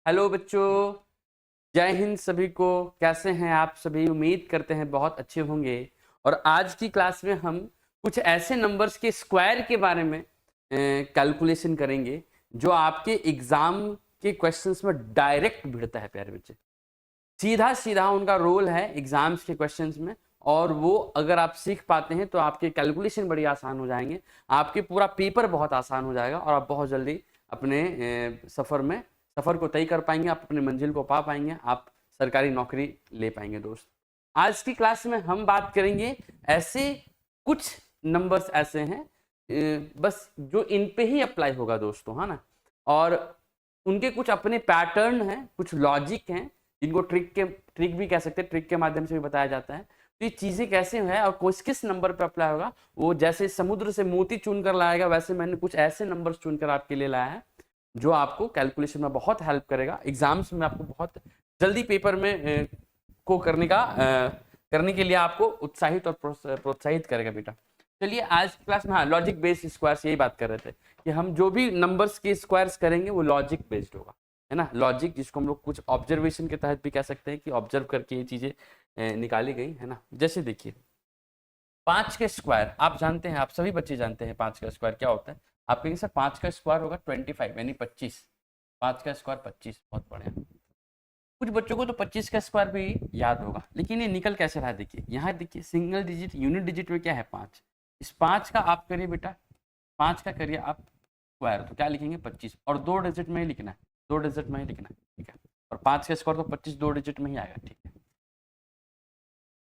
Hello बच्चों, जय हिंद सभी को। कैसे हैं आप सभी? उम्मीद करते हैं बहुत अच्छे होंगे। और आज की क्लास में हम कुछ ऐसे नंबर्स के स्क्वायर के बारे में कैलकुलेशन करेंगे जो आपके एग्जाम के क्वेश्चंस में डायरेक्ट भिड़ता है। प्यारे बच्चे, सीधा सीधा उनका रोल है एग्जाम्स के क्वेश्चंस में। और वो अगर आप सीख पाते हैं तो आपके कैलकुलेशन बड़ी आसान हो जाएंगे, आपके पूरा पेपर बहुत आसान हो जाएगा और आप बहुत जल्दी अपने सफ़र को तय कर पाएंगे, आप अपने मंजिल को पा पाएंगे, आप सरकारी नौकरी ले पाएंगे। दोस्त, आज की क्लास में हम बात करेंगे ऐसे कुछ नंबर्स ऐसे हैं बस जो इन पे ही अप्लाई होगा दोस्तों, है ना। और उनके कुछ अपने पैटर्न हैं, कुछ लॉजिक हैं जिनको ट्रिक भी कह सकते हैं, ट्रिक के माध्यम से भी बताया जाता है। तो ये चीज़ें कैसे हैं और किस किस नंबर पे अप्लाई होगा, वो जैसे समुद्र से मोती चुन कर लाएगा वैसे मैंने कुछ ऐसे नंबर्स चुनकर आपके लिए लाया है जो आपको कैलकुलेशन में बहुत हेल्प करेगा, एग्जाम्स में आपको बहुत जल्दी पेपर में करने के लिए आपको उत्साहित और प्रोत्साहित करेगा बेटा। चलिए आज की क्लास में, हाँ, लॉजिक बेस्ड स्क्वायर्स, यही बात कर रहे थे कि हम जो भी नंबर्स के स्क्वायर्स करेंगे वो लॉजिक बेस्ड होगा, है ना। लॉजिक जिसको हम लोग कुछ ऑब्जर्वेशन के तहत भी कह सकते हैं कि ऑब्जर्व करके ये चीज़ें निकाली गई, है ना। जैसे देखिए, 5 का स्क्वायर आप जानते हैं, आप सभी बच्चे जानते हैं 5 का स्क्वायर क्या होता है। आप कहेंगे सर 5 का स्क्वायर होगा 25 यानी 25। 5 का स्क्वायर 25, बहुत बढ़िया। कुछ बच्चों को तो 25 का स्क्वायर भी याद होगा, लेकिन ये निकल कैसे रहा है देखिए। यहाँ देखिए, सिंगल डिजिट यूनिट डिजिट में क्या है 5। इस 5 का आप करिए बेटा, 5 का करिए आप स्क्वायर, तो क्या लिखेंगे 25, और 2 डिजिट में ही लिखना है, 2 डिजिट में ही लिखना है, ठीक है। और 5 का स्क्वायर तो 25 2 डिजिट में ही आएगा, ठीक है।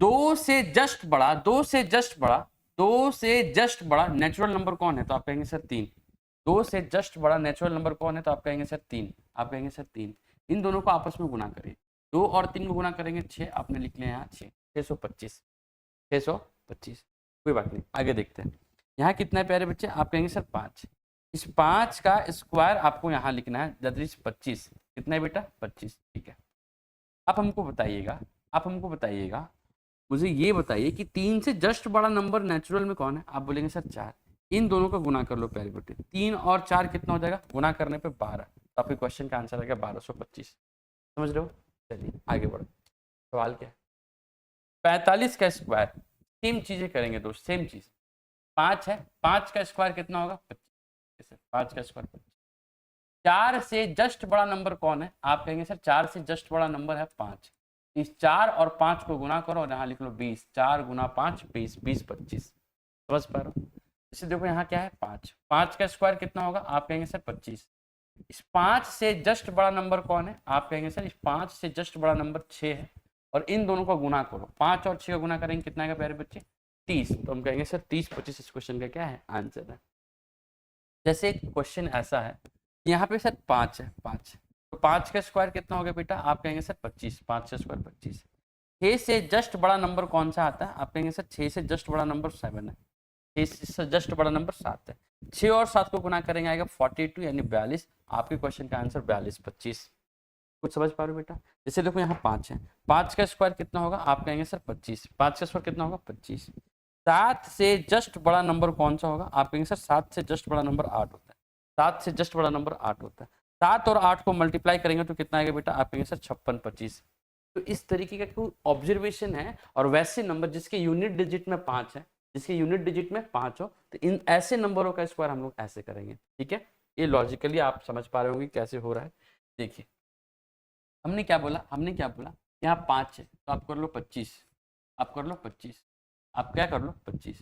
दो से जस्ट बड़ा, दो से जस्ट बड़ा, दो से जस्ट बड़ा नेचुरल नंबर कौन है? तो आप कहेंगे सर 3। दो से जस्ट बड़ा नेचुरल नंबर कौन है? तो आप कहेंगे सर 3। आप कहेंगे सर 3। इन दोनों को आपस में गुना करिए, 2 और 3 को गुना करेंगे 6, आपने लिख लिया यहाँ 6, 625, 625। कोई बात नहीं, आगे देखते हैं। यहाँ कितना है प्यारे बच्चे? आप कहेंगे सर 5। इस 5 का स्क्वायर आपको यहाँ लिखना है, दैट इज 25। कितना है बेटा? 25, ठीक है। आप हमको बताइएगा, आप हमको बताइएगा, मुझे ये बताइए कि 3 से जस्ट बड़ा नंबर नेचुरल में कौन है? आप बोलेंगे सर 4। इन दोनों का गुना कर लो प्यारे बेटे, 3 और 4 कितना हो जाएगा? गुना करने पे 12। तो आपके क्वेश्चन का आंसर आएगा 1225। समझ रहे हो? चलिए आगे बढ़ो। सवाल क्या है? 45 का स्क्वायर, सेम चीजें करेंगे दोस्त, सेम चीज। 5 है, 5 का स्क्वायर कितना होगा? 25। 5 का स्क्वायर 25। 4 से जस्ट बड़ा नंबर कौन है? आप कहेंगे सर 4 से जस्ट बड़ा नंबर है 5। इस 4 और 5 को गुना करो और यहाँ लिख लो 20। 4 गुना 5 20, 20 25। समझ पा रहे हो? इसे देखो यहाँ क्या है 5। 5 का स्क्वायर कितना होगा? आप कहेंगे सर 25। इस 5 से जस्ट बड़ा नंबर कौन है? आप कहेंगे सर इस 5 से जस्ट बड़ा नंबर 6 है। और इन दोनों का गुना करो, 5 और 6 का गुना करेंगे कितना आएगा प्यारे बच्चे? 30। तो हम कहेंगे सर 30 25 इस क्वेश्चन का क्या है? आंसर है। जैसे एक क्वेश्चन ऐसा है, यहाँ पे सर 5 है, 5, तो 5 का स्क्वायर कितना हो गया बेटा? आप कहेंगे सर 25। 5 का स्क्वायर 25। 6 से जस्ट बड़ा नंबर कौन सा आता है? आप कहेंगे सर 6 से जस्ट बड़ा नंबर 7 है। 6 से जस्ट बड़ा नंबर 7 है। 6 और 7 को गुना करेंगे आएगा 42 यानी 42। आपके क्वेश्चन का आंसर 42 25। कुछ समझ पा रहे हो बेटा? जैसे देखो यहाँ 5 है, 5 का स्क्वायर कितना होगा? आप कहेंगे सर 25। 5 का स्क्वायर कितना होगा? 25। 7 से जस्ट बड़ा नंबर कौन सा होगा? आप कहेंगे सर 7 से जस्ट बड़ा नंबर 8 होता है। 7 से जस्ट बड़ा नंबर 8 होता है। 7 और 8 को मल्टीप्लाई करेंगे तो कितना आएगा बेटा? आप कहेंगे सर 56 25। तो इस तरीके का कोई ऑब्जर्वेशन है। और वैसे नंबर जिसके यूनिट डिजिट में 5 है, जिसके यूनिट डिजिट में 5 हो, तो इन ऐसे नंबरों का स्क्वायर हम लोग ऐसे करेंगे, ठीक है। ये लॉजिकली आप समझ पा रहे होंगे कैसे हो रहा है। देखिए, हमने क्या बोला, हमने क्या बोला, यहाँ 5 है तो आप कर लो 25। आप कर लो 25। आप क्या कर लो 25।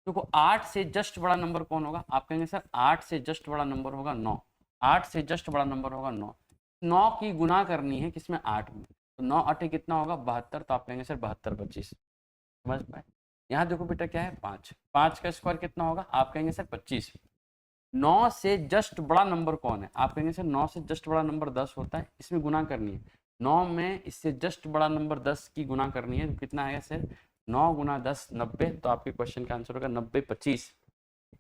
देखो 8 से जस्ट बड़ा नंबर कौन होगा? आप कहेंगे सर 8 से जस्ट बड़ा नंबर होगा 9। 8 से जस्ट बड़ा नंबर होगा 9। 9 की गुना करनी है किसमें? 8 में। तो 9 8 कितना होगा? 72। तो आप कहेंगे सर 72 25। समझ पाए? यहाँ देखो बेटा क्या है 5। 5 का स्क्वायर कितना होगा? आप कहेंगे सर 25। 9 से जस्ट बड़ा नंबर कौन है? आप कहेंगे सर 9 से जस्ट बड़ा नंबर 10 होता है, इसमें गुना करनी है। 9 में इससे जस्ट बड़ा नंबर 10 की गुना करनी है, तो कितना आएगा सर? 9 गुना 10 90। तो आपके क्वेश्चन का आंसर होगा 90 25।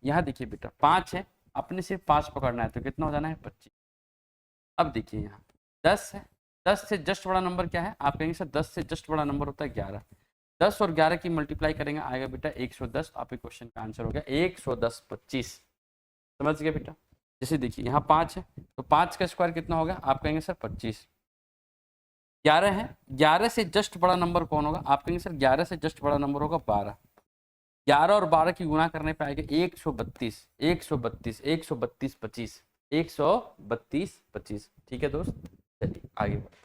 यहाँ देखिए बेटा 5 है, अपने सिर्फ 5 पकड़ना है तो कितना हो जाना है? 25। अब देखिए यहाँ 10 है, 10 से जस्ट बड़ा नंबर क्या है? आप कहेंगे सर 10 से जस्ट बड़ा नंबर होता है 11। 10 और 11 की मल्टीप्लाई करेंगे आएगा बेटा 110। आपके क्वेश्चन का आंसर हो गया 110 25। समझ गए बेटा? जैसे देखिए यहाँ 5 है तो 5 का स्क्वायर कितना होगा, आप कहेंगे सर 25। 11 है, 11 से जस्ट बड़ा नंबर कौन होगा, आप कहेंगे सर 11 से जस्ट बड़ा नंबर होगा 12। 11 और 12 की गुणा करने पे आएगा 132, 132, 132 25, 132 25। ठीक है दोस्त, चलिए आगे बढ़ते।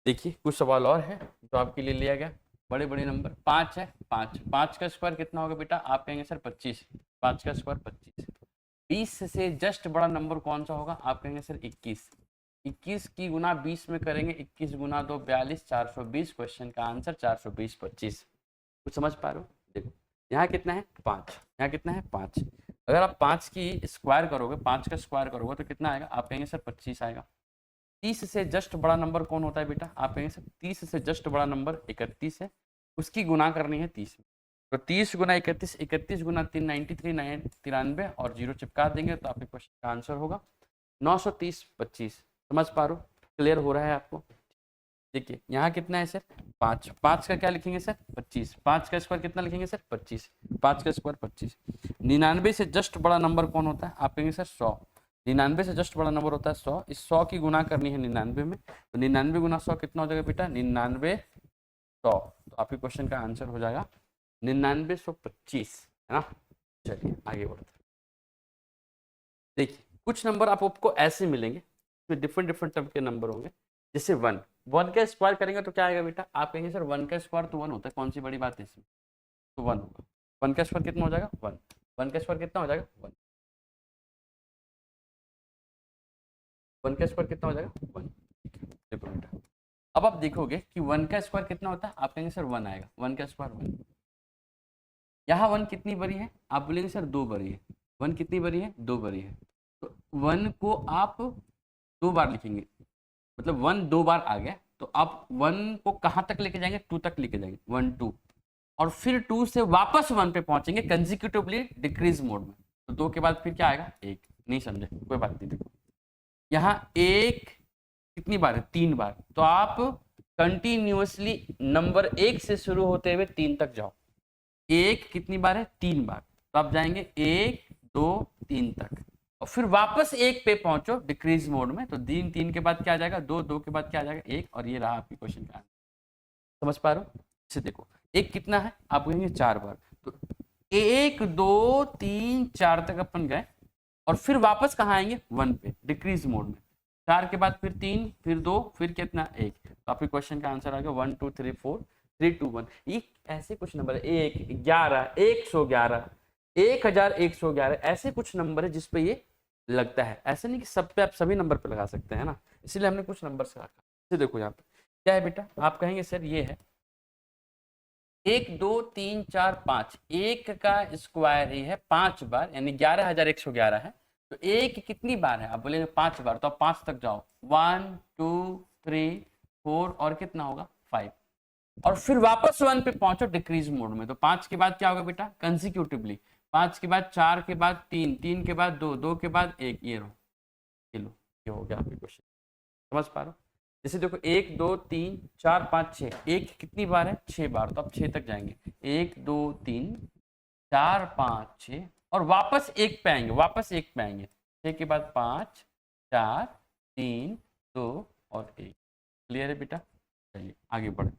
देखिए कुछ सवाल और है जो आपके लिए लिया गया। बड़े बड़े नंबर 5 है, 5 का स्क्वायर कितना होगा बेटा, आप कहेंगे सर 25। 5 का स्क्वायर 25। 20 से जस्ट बड़ा नंबर कौन सा होगा, आप कहेंगे सर 21। 21 की गुना 20 में करेंगे, 21 गुना 2 42, 420। क्वेश्चन का आंसर 420 25। कुछ समझ पा रहे हो? देखो यहाँ कितना है 5, यहाँ कितना है 5। अगर आप 5 की स्क्वायर करोगे, 5 का स्क्वायर करोगे तो कितना आएगा, आप कहेंगे सर 25 आएगा। 30 से जस्ट बड़ा नंबर कौन होता है बेटा, आप कहेंगे सर 30 से जस्ट बड़ा नंबर 31 है, उसकी गुना करनी है 30 में। तो 30 गुना 31, 31 गुना 3 93, 93 और 0 चिपका देंगे तो आपके क्वेश्चन का आंसर होगा 930 25। समझ पा रहे हो? क्लियर हो रहा है आपको? देखिए यहाँ कितना है सर 5, 5 का क्या लिखेंगे सर 25। 5 का स्क्वायर कितना लिखेंगे सर 25। 5 का स्क्वायर 25। 99 से जस्ट बड़ा नंबर कौन होता है, आप कहेंगे सर 100। 99 से जस्ट बड़ा नंबर होता है 100। इस 100 की गुना करनी है 99 में, तो 99 गुना 100 कितना हो जाएगा बेटा 99 100। तो आपके क्वेश्चन का आंसर हो जाएगा 9925, है ना। चलिए आगे बढ़ते हैं। देखिए कुछ नंबर आपको ऐसे मिलेंगे, डिफरेंट डिफरेंट टाइप के नंबर होंगे। जैसे 1, 1 का स्क्वायर करेंगे तो क्या आएगा बेटा, आप कहेंगे सर 1 का स्क्वायर तो 1 होता है, कौन सी बड़ी बात है इसमें, तो 1 होगा। 1 का स्क्वायर कितना हो जाएगा 1। 1 का स्क्वायर कितना हो जाएगा 1। 1 का स्क्वायर कितना हो जाएगा 1। देखो बेटा अब आप देखोगे कि 1 का स्क्वायर कितना होता है, आप कहेंगे सर 1 आएगा। 1 का स्क्वायर 1। यहाँ 1 कितनी बड़ी है, आप बोलेंगे सर 2 बड़ी है। 1 कितनी बड़ी है, 2 बड़ी है। तो 1 को आप 2 बार लिखेंगे, मतलब 1 2 बार आ गया, तो आप 1 को कहाँ तक लेके जाएंगे, 2 तक लेके जाएंगे, 1 2, और फिर 2 से वापस 1 पे पहुंचेंगे कंसेक्यूटिवली डिक्रीज मोड में। तो 2 के बाद फिर क्या आएगा 1। नहीं समझे, कोई बात नहीं। देखो यहाँ 1 कितनी बार है, 3 बार। तो आप कंटिन्यूअसली नंबर 1 से शुरू होते हुए 3 तक जाओ। 1 कितनी बार है, 3 बार। तो आप जाएंगे 1 2 3 तक, और फिर वापस 1 पे पहुंचो डिक्रीज मोड में। तो 3 3 के बाद क्या आ जाएगा 2, 2 के बाद क्या आ जाएगा 1, और ये रहा आपकी क्वेश्चन का आंसर। समझ पा रहे हो? इसे देखो 1 कितना है, आप कहेंगे 4 बार। तो 1 2 3 4 तक अपन गए, और फिर वापस कहाँ आएंगे 1 पे डिक्रीज मोड में। 4 के बाद फिर 3, फिर 2, फिर कितना 1। तो आपके क्वेश्चन का आंसर आ गया 1 2 3 4 3 2 1। ये ऐसे कुछ नंबर है 1 11 111 1111, ऐसे कुछ नंबर है जिसपे ये लगता है। ऐसे नहीं कि सब पे आप सभी नंबर पे लगा सकते हैं ना, इसलिए हमने कुछ नंबर से रखा। ये देखो यहाँ पे क्या है बेटा, आप कहेंगे सर ये है 1 2 3 4 5। 1 का स्क्वायर ही है 5 बार, यानी 11111 है। तो 1 कितनी बार है, आप बोलेंगे 5 बार। तो आप 5 तक जाओ, 1 2 3 4 और कितना होगा 5, और फिर वापस 1 पे पहुंचो डिक्रीज मोड में। तो 5 के बाद क्या होगा बेटा कंसेक्यूटिवली, 5 के बाद 4 के बाद 3, 3 के बाद 2, 2 के बाद 1। ये लो, ये हो गया आपके क्वेश्चन। समझ पा रहे हो? जैसे देखो 1 2 3 4 5 6, 1 कितनी बार है 6 बार। तो आप 6 तक जाएंगे, 1 2 3 4 5 6, और वापस 1 पे आएंगे, वापस 1 पे आएंगे। 6 के बाद 5 4 3 2 और 1। क्लियर है बेटा? चलिए आगे बढ़े।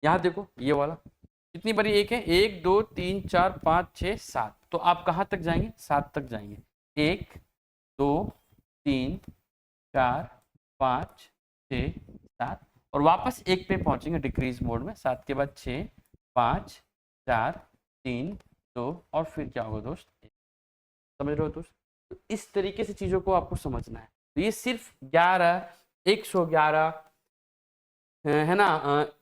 यहाँ देखो ये वाला कितनी बड़ी 1 है, 1 2 3 4 5 6 7। तो आप कहाँ तक जाएंगे 7 तक जाएंगे। 1 2 3 4 5 6 7, और वापस 1 पे पहुंचेंगे डिक्रीज मोड में। 7 के बाद 6 5 4 3 2, और फिर क्या होगा दोस्त 1। समझ रहे हो दोस्त? तो इस तरीके से चीज़ों को आपको समझना है। तो ये सिर्फ 11 111 है ना,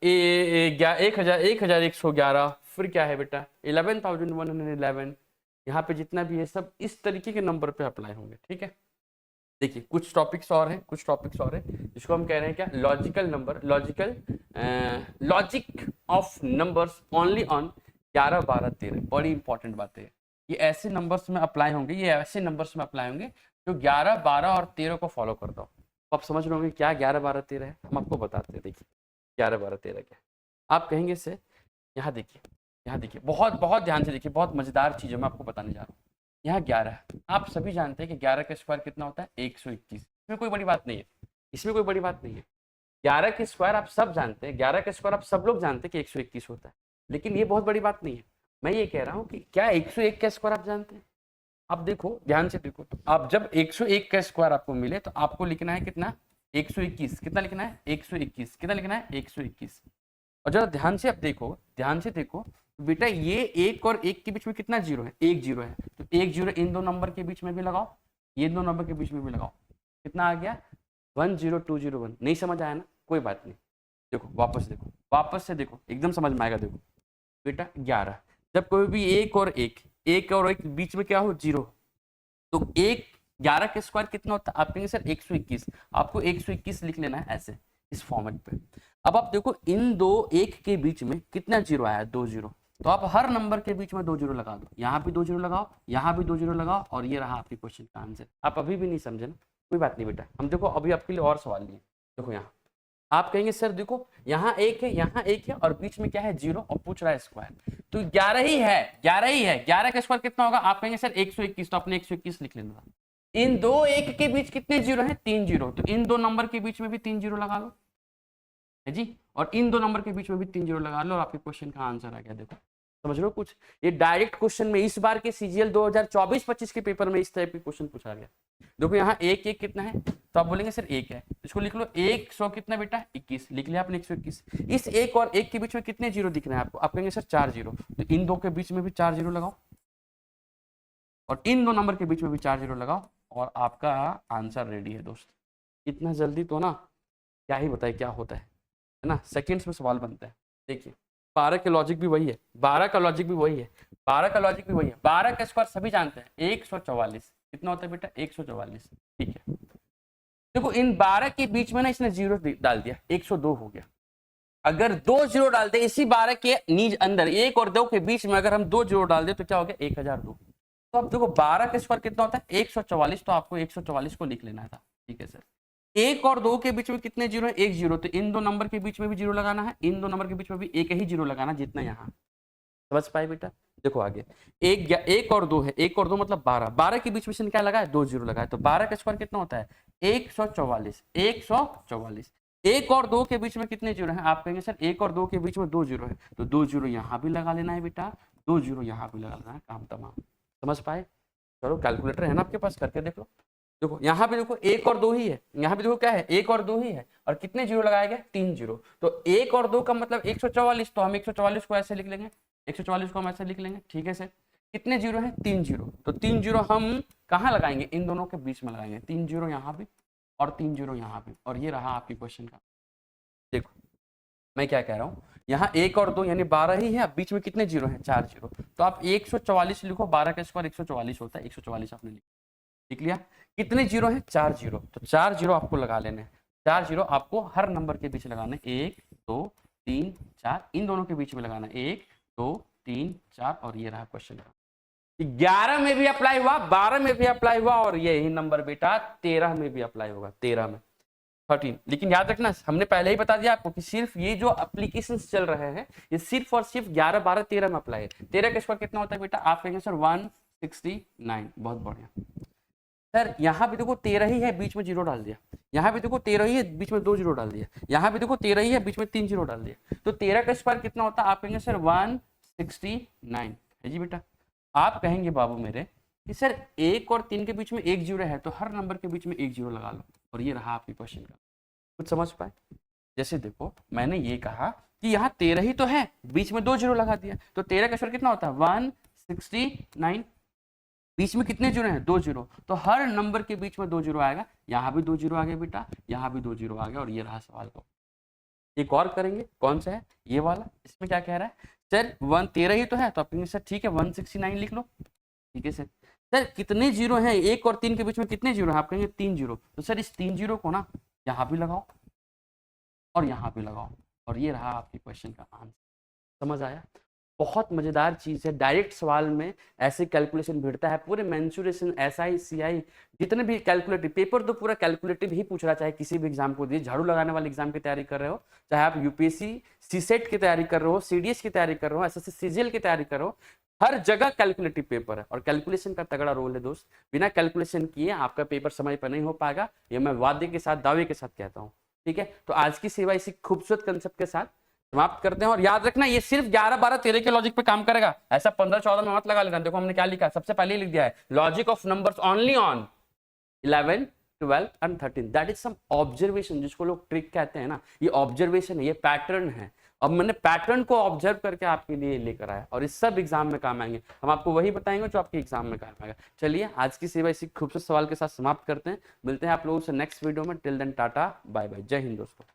1111, फिर क्या है बेटा 11,111। यहाँ पे जितना भी है सब इस तरीके के नंबर पे अप्लाई होंगे। ठीक है, देखिए कुछ टॉपिक्स और हैं, जिसको हम कह रहे हैं क्या, logical number, logic of numbers only on 11 12 13। बड़ी इंपॉर्टेंट बात है, ये ऐसे नंबर्स में अप्लाई होंगे, जो 11 12 और 13 को फॉलो करता हो। तो आप समझ रहे होंगे क्या 11 12 13 है, हम आपको बताते हैं। देखिए 11 12 13 क्या, आप कहेंगे से यहाँ देखिए बहुत बहुत ध्यान से देखिए, बहुत मजेदार चीज़ है मैं आपको बताने जा रहा हूँ। यहाँ 11, आप सभी जानते हैं कि 11 का स्क्वायर कितना होता है 121, इसमें कोई बड़ी बात नहीं है, इसमें कोई बड़ी बात नहीं है। 11 के स्क्वायर आप सब जानते हैं, 11 का स्क्वायर आप सब लोग जानते हैं कि 121 होता है, लेकिन ये बहुत बड़ी बात नहीं है। मैं ये कह रहा हूँ कि क्या 101 का स्क्वायर आप जानते हैं? आप देखो, ध्यान से देखो, आप जब 101 का स्क्वायर आपको मिले तो आपको लिखना है कितना, 121, कितना लिखना है 121, कितना लिखना है 121। और जरा ध्यान से आप देखो, ध्यान से देखो बेटा, ये एक और एक के बीच में कितना जीरो है, एक जीरो है, तो एक जीरो इन दो नंबर के बीच में भी लगाओ, ये दो नंबर के बीच में भी लगाओ, कितना आ गया 10201। नहीं समझ आया ना, कोई बात नहीं, देखो वापस देखो, वापस से देखो, एकदम समझ में आएगा। देखो बेटा 11, जब कोई भी एक और एक बीच में क्या हो जीरो, तो एक 11 का स्क्वायर कितना होता है, आप कहेंगे सर 121, आपको 121 लिख लेना है ऐसे, इस फॉर्मेट पे। अब आप देखो इन दो एक के बीच में कितना जीरो आया, 2 जीरो, तो आप हर नंबर के बीच में 2 जीरो लगा दो, यहाँ भी 2 जीरो लगाओ, यहाँ भी 2 जीरो लगाओ, और ये रहा आपके क्वेश्चन का आंसर। आप अभी भी नहीं समझे ना, कोई बात नहीं बेटा, हम देखो अभी आपके लिए और सवाल लिए। देखो यहाँ आप कहेंगे सर देखो यहाँ एक है, यहाँ एक है, और बीच में क्या है जीरो, और पूछ रहा है स्क्वायर, तो 11 ही है, 11 ही है। 11 का स्क्वायर कितना होगा, आप कहेंगे सर 121, तो आपने 121 लिख लेना। इन दो एक के बीच कितने जीरो हैं, 3 जीरो, तो इन दो नंबर के बीच में भी 3 जीरो लगा लो है जी, और इन दो नंबर के बीच में भी 3 जीरो लगा लो, और आपके क्वेश्चन का आंसर आ गया। देखो समझ लो कुछ, ये डायरेक्ट क्वेश्चन में इस बार के सीजीएल 2024-25 के पेपर में इस टाइप के क्वेश्चन पूछा गया। देखो यहाँ एक एक कितना है, तो आप बोलेंगे सर एक है, इसको लिख लो 100 कितना बेटा 21, लिख लिया आपने 121। इस एक और एक के बीच में कितने जीरो दिख रहे हैं आपको, आप कहेंगे सर 4 जीरो, तो इन दो के बीच में भी 4 जीरो लगाओ, और इन दो नंबर के बीच में भी 4 जीरो लगाओ, और आपका आंसर रेडी है दोस्त। इतना जल्दी तो ना क्या ही बताए क्या होता है ना, सेकेंड्स में सवाल बनता है। देखिए 12 के लॉजिक भी वही है, 12 का लॉजिक भी वही है, 12 का लॉजिक भी वही है। 12 का स्क्वायर सभी जानते हैं 144, कितना होता है बेटा 144, ठीक है। देखो इन 12 के बीच में ना इसने जीरो डाल दिया, 102 हो गया। अगर 2 जीरो डालते इसी 12 के नीज अंदर, एक और 2 के बीच में अगर हम 2 जीरो डाल दे तो क्या हो गया 1002। तो अब देखो 12 का स्क्वायर कितना होता है 144, तो आपको 144 को लिख लेना था, ठीक है सर। एक और दो के बीच में कितने जीरो है, एक जीरो, तो इन दो नंबर के बीच में भी जीरो लगाना है, इन दो नंबर के बीच में भी एक ही जीरो लगाना जितना यहाँ। समझ पाए बेटा, देखो आगे एक और दो है, एक और दो मतलब 12, 12 के बीच में क्या लगा है 2 जीरो लगा है, तो 12 का स्क्वायर कितना होता है 144, 144। एक और दो के बीच में कितने जीरो है, आप कहेंगे सर एक और दो के बीच में 2 जीरो है, तो 2 जीरो यहाँ भी लगा लेना है बेटा, 2 जीरो यहाँ भी लगा लेना है, काम तमाम। समझ पाए, चलो कैलकुलेटर है ना आपके पास, करके देख लो। देखो यहाँ पे देखो एक और दो ही है, यहाँ पे देखो क्या है एक और दो ही है, और कितने जीरो लगाया गया 3 जीरो, तो एक और दो का मतलब 144, तो हम 144 को ऐसे लिख लेंगे, 144 को हम ऐसे लिख लेंगे, ठीक है सर। कितने जीरो है 3 जीरो, तो 3 जीरो हम कहाँ लगाएंगे, इन दोनों के बीच में लगाएंगे, 3 जीरो यहाँ भी और 3 जीरो यहाँ भी, और ये रहा आपकी क्वेश्चन का। देखो मैं क्या कह रहा हूँ, यहाँ एक और दो यानी 12 ही है, बीच में कितने जीरो है 4 जीरो, तो आप 144 लिखो, 12 का स्क्वायर 144 होता है, 144 आपने लिख लिया। कितने जीरो है 4 जीरो, तो 4 जीरो आपको लगा लेने हैं, 4 जीरो आपको हर नंबर के बीच लगाना है, 1 2 3 4, इन दोनों के बीच में लगाना है 1 2 3 4, और ये रहा क्वेश्चन का। 11 में भी अप्लाई हुआ, 12 में भी अप्लाई हुआ, और यही नंबर बेटा 13 में भी अप्लाई होगा, 13 में 13। लेकिन याद रखना हमने पहले ही बता दिया आपको कि सिर्फ ये जो एप्लीकेशन चल रहे हैं ये सिर्फ और सिर्फ 11 12 13 में अप्लाई है। 13 का स्क्वायर कितना होता है बेटा, आप कहेंगे सर 169, बहुत बढ़िया सर। यहाँ भी देखो 13 ही है, बीच में जीरो डाल दिया, यहाँ भी देखो 13 ही है, बीच में 2 जीरो डाल दिया, यहाँ भी देखो 13 ही है, बीच में 3 जीरो डाल दिया, तो 13 का स्क्वायर कितना होता है, आप कहेंगे सर 169 है जी बेटा। आप कहेंगे बाबू मेरे कि सर 1 और 3 के बीच में 1 जीरो है, तो हर नंबर के बीच में 1 जीरो लगा लो, और ये रहा आपके क्वेश्चन का। कुछ समझ पाए, जैसे देखो मैंने ये कहा कि यहाँ 13 ही तो है, बीच में 2 जीरो लगा दिया, तो 13 का स्क्वायर कितना होता है 169, बीच में कितने जीरो हैं 2 जीरो, तो हर नंबर के बीच में 2 जीरो आएगा, यहाँ भी 2 जीरो आ गया बेटा, यहाँ भी 2 जीरो आ गया, और ये रहा सवाल को। एक और करेंगे, कौन सा है ये वाला, इसमें क्या कह रहा है सर 13 ही तो है, तो आप कहेंगे सर ठीक है 169 लिख लो, ठीक है सर। सर कितने जीरो हैं 1 और 3 के बीच में कितने जीरो हैं, आप कहेंगे 3 जीरो, तो सर इस 3 जीरो को ना यहाँ भी लगाओ और यहाँ भी लगाओ, और ये रहा आपके क्वेश्चन का आंसर। समझ आया, बहुत मजेदार चीज है, डायरेक्ट सवाल में ऐसे कैलकुलेशन भिड़ता है, पूरे मेंसुरेशन एसआई सीआई जितने भी कैलकुलेटिव पेपर, तो पूरा कैलकुलेटिव ही पूछ रहा, चाहे किसी भी एग्जाम को दिए, झाड़ू लगाने वाले एग्जाम की तैयारी कर रहे हो, चाहे आप यूपीएससी सीसेट की तैयारी कर रहे हो, सीडीएस की तैयारी कर रहे हो, एसएससी सीजीएल की तैयारी कर रहे हो, हर जगह कैलकुलेटिव पेपर है और कैलकुलेशन का तगड़ा रोल है दोस्त। बिना कैलकुलेशन किए आपका पेपर समय पर नहीं हो पाएगा, ये मैं वादे के साथ, दावे के साथ कहता हूँ। ठीक है, तो आज की सेवा इसी खूबसूरत कंसेप्ट के साथ समाप्त करते हैं। और याद रखना ये सिर्फ 11, 12, 13 के लॉजिक पे काम करेगा, ऐसा 15, 14 में मत लगा लेना। देखो हमने क्या लिखा, सबसे पहले लिख दिया है logic of numbers only on 11, 12 and 13। That is some observation, जिसको लोग ट्रिक कहते हैं ना, ये ऑब्जर्वेशन है, ये पैटर्न है। अब मैंने पैटर्न को ऑब्जर्व करके आपके लिए लेकर आया और इस सब एग्जाम में काम आएंगे। हम आपको वही बताएंगे जो आपके एग्जाम में काम आएगा। चलिए आज की सेवा इसी खूबसूरत सवाल के साथ समाप्त करते हैं। मिलते हैं आप लोगों से नेक्स्ट वीडियो में। Till then tata bye bye, Jai Hind दोस्तों।